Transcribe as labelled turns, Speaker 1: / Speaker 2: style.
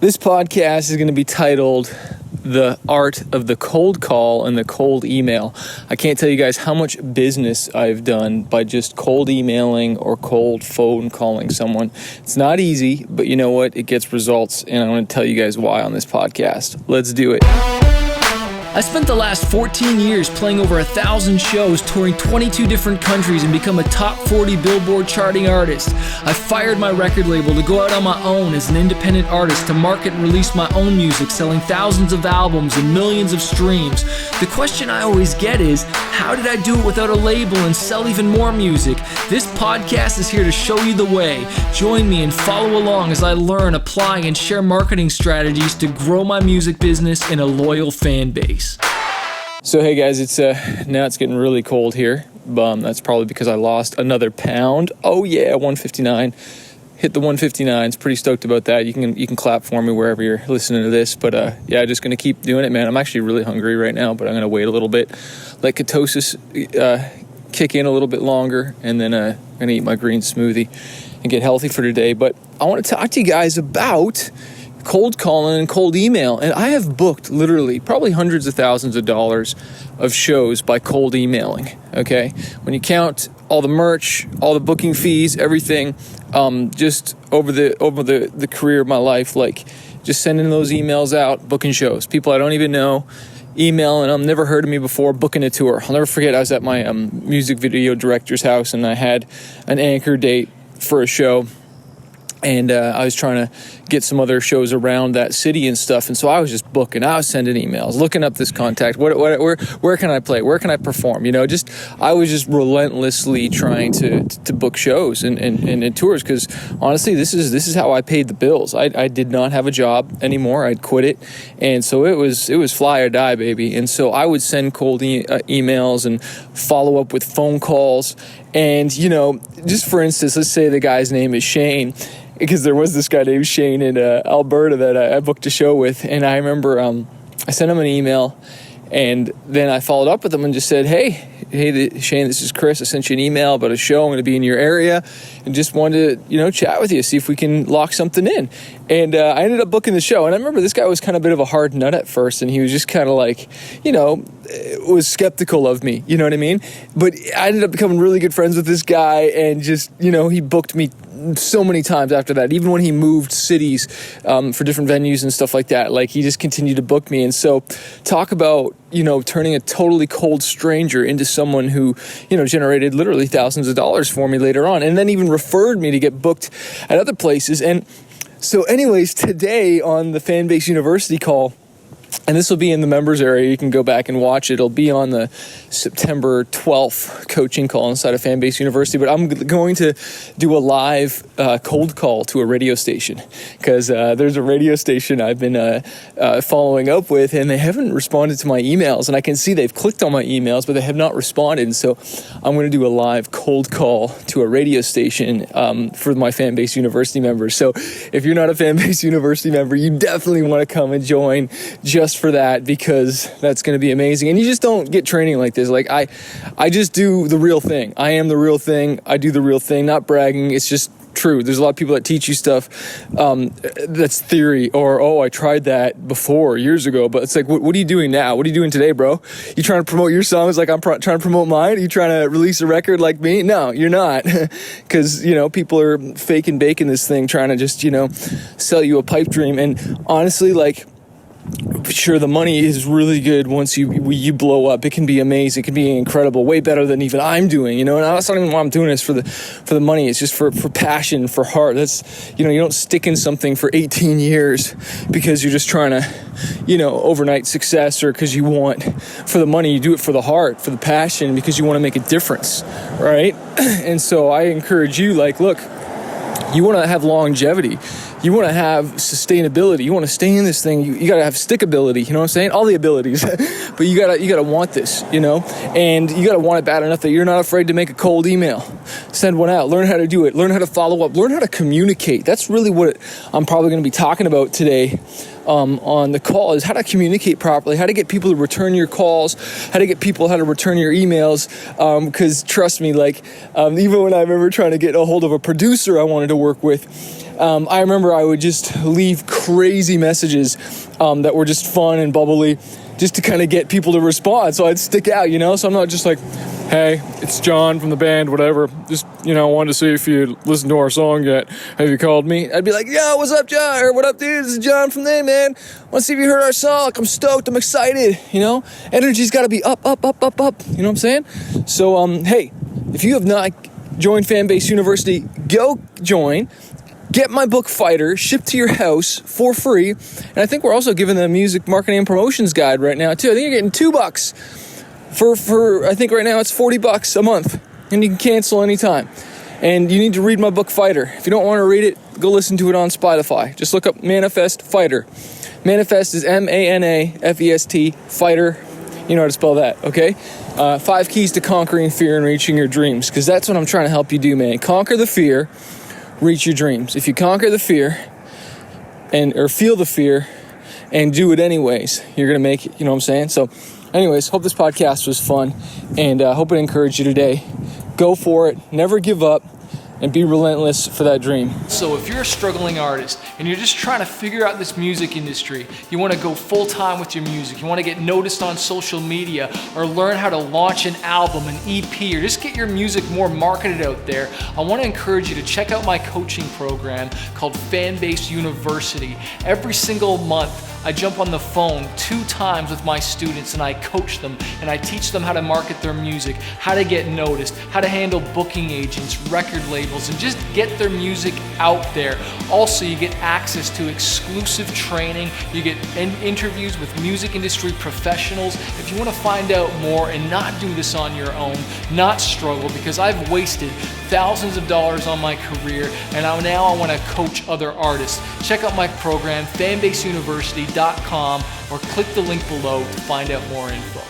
Speaker 1: This podcast is going to be titled The Art of the Cold Call and the Cold Email. I can't tell you guys how much business I've done by just cold emailing or cold phone calling someone. It's not easy, but you know what? It gets results, and I'm going to tell you guys why on this podcast. Let's do it. I spent the last 14 years playing over 1,000 shows, touring 22 different countries, and become a top 40 Billboard charting artist. I fired my record label to go out on my own as an independent artist to market and release my own music, selling thousands of albums and millions of streams. The question I always get is, how did I do it without a label and sell even more music? This podcast is here to show you the way. Join me and follow along as I learn, apply, and share marketing strategies to grow my music business and a loyal fan base. So hey guys, now it's getting really cold here. That's probably because I lost another pound. Oh yeah, 159. Hit the 159s. Pretty stoked about that. You can clap for me wherever you're listening to this. But yeah, just gonna keep doing it, man. I'm actually really hungry right now, but I'm gonna wait a little bit, let ketosis kick in a little bit longer, and then I'm gonna eat my green smoothie and get healthy for today. But I want to talk to you guys about cold calling and cold email. And I have booked literally probably hundreds of thousands of dollars of shows by cold emailing. Okay. When you count all the merch, all the booking fees, everything, just over the career of my life, like just sending those emails out, booking shows, people I don't even know, emailing them, never heard of me before, booking a tour. I'll never forget, I was at my music video director's house and I had an anchor date for a show. And I was trying to get some other shows around that city and stuff. And so I was just booking. I was sending emails, looking up this contact. Where can I play? Where can I perform? You know, I was just relentlessly trying to book shows and tours. Because honestly, this is how I paid the bills. I did not have a job anymore. I'd quit it. And so it was fly or die, baby. And so I would send cold emails and follow up with phone calls. And, you know, just for instance, let's say the guy's name is Shane, because there was this guy named Shane in Alberta that I booked a show with. And I remember I sent him an email, and then I followed up with him and just said, hey, Shane, this is Chris. I sent you an email about a show. I'm going to be in your area and just wanted to, chat with you, see if we can lock something in. And I ended up booking the show. And I remember this guy was kind of a bit of a hard nut at first, and he was just kind of like, was skeptical of me. You know what I mean? But I ended up becoming really good friends with this guy, and just, he booked me so many times after that, even when he moved cities for different venues and stuff like that. Like, he just continued to book me. And so talk about, turning a totally cold stranger into someone who, generated literally thousands of dollars for me later on, and then even referred me to get booked at other places. And so anyways, today on the Fanbase University call, and this will be in the members area. You can go back and watch it. It'll be on the September 12th coaching call inside of Fanbase University. But I'm going to do a live cold call to a radio station, because there's a radio station I've been following up with, and they haven't responded to my emails. And I can see they've clicked on my emails, but they have not responded. And so I'm going to do a live cold call to a radio station for my Fanbase University members. So if you're not a Fanbase University member, you definitely want to come and join just for that, because that's going to be amazing. And you just don't get training like this. Like I just do the real thing. I am the real thing. I do the real thing, not bragging. It's just true. There's a lot of people that teach you stuff that's theory, or I tried that before years ago. But it's like, what are you doing now? What are you doing today, bro? You trying to promote your songs like I'm trying to promote mine? Are you trying to release a record like me? No, you're not. Because people are faking baking this thing, trying to just sell you a pipe dream. And honestly, like, sure, the money is really good once you blow up. It can be amazing. It can be incredible, way better than even I'm doing, and that's not even why I'm doing this for the money. It's just for passion, for heart. That's, you don't stick in something for 18 years because you're just trying to, overnight success, or because you want for the money. You do it for the heart, for the passion, because you want to make a difference, right? And so I encourage you, like, look, you want to have longevity. You want to have sustainability. You want to stay in this thing. You got to have stickability. You know what I'm saying? All the abilities. But you got to want this, and you got to want it bad enough that you're not afraid to make a cold email. Send one out. Learn how to do it. Learn how to follow up. Learn how to communicate. That's really what I'm probably going to be talking about today on the call, is how to communicate properly, how to get people to return your calls, how to get people how to return your emails. Because trust me, like, even when I remember trying to get a hold of a producer I wanted to work with, I remember I would just leave crazy messages that were just fun and bubbly, just to kind of get people to respond. So I'd stick out, so I'm not just like, hey, it's John from the band, whatever. Just, wanted to see if you listened to our song yet. Have you called me? I'd be like, yo, what's up, John? Or what up, dude? This is John from there, man. Want to see if you heard our song. Like, I'm stoked. I'm excited, Energy's got to be up, up, up, up, up. You know what I'm saying? So, hey, if you have not joined Fanbase University, go join. Get my book Fighter shipped to your house for free. And I think we're also giving the music marketing and promotions guide right now too. I think you're getting $2 for I think right now it's $40 a month, and you can cancel anytime. And you need to read my book Fighter. If you don't want to read it, go listen to it on Spotify. Just look up Manifest Fighter. Manifest is MANAFEST Fighter. You know how to spell that, okay? 5 keys to conquering fear and reaching your dreams, because that's what I'm trying to help you do, man. Conquer the fear, reach your dreams. If you conquer the fear or feel the fear and do it anyways, you're going to make it, you know what I'm saying? So anyways, hope this podcast was fun, and hope it encouraged you today. Go for it. Never give up. And be relentless for that dream. So if you're a struggling artist and you're just trying to figure out this music industry, you want to go full time with your music, you want to get noticed on social media, or learn how to launch an album, an EP, or just get your music more marketed out there, I want to encourage you to check out my coaching program called Fanbase University. Every single month, I jump on the phone 2 times with my students and I coach them and I teach them how to market their music, how to get noticed, how to handle booking agents, record labels, and just get their music out there. Also, you get access to exclusive training, you get interviews with music industry professionals. If you want to find out more and not do this on your own, not struggle, because I've wasted thousands of dollars on my career and now I want to coach other artists. Check out my program, fanbaseuniversity.com, or click the link below to find out more info.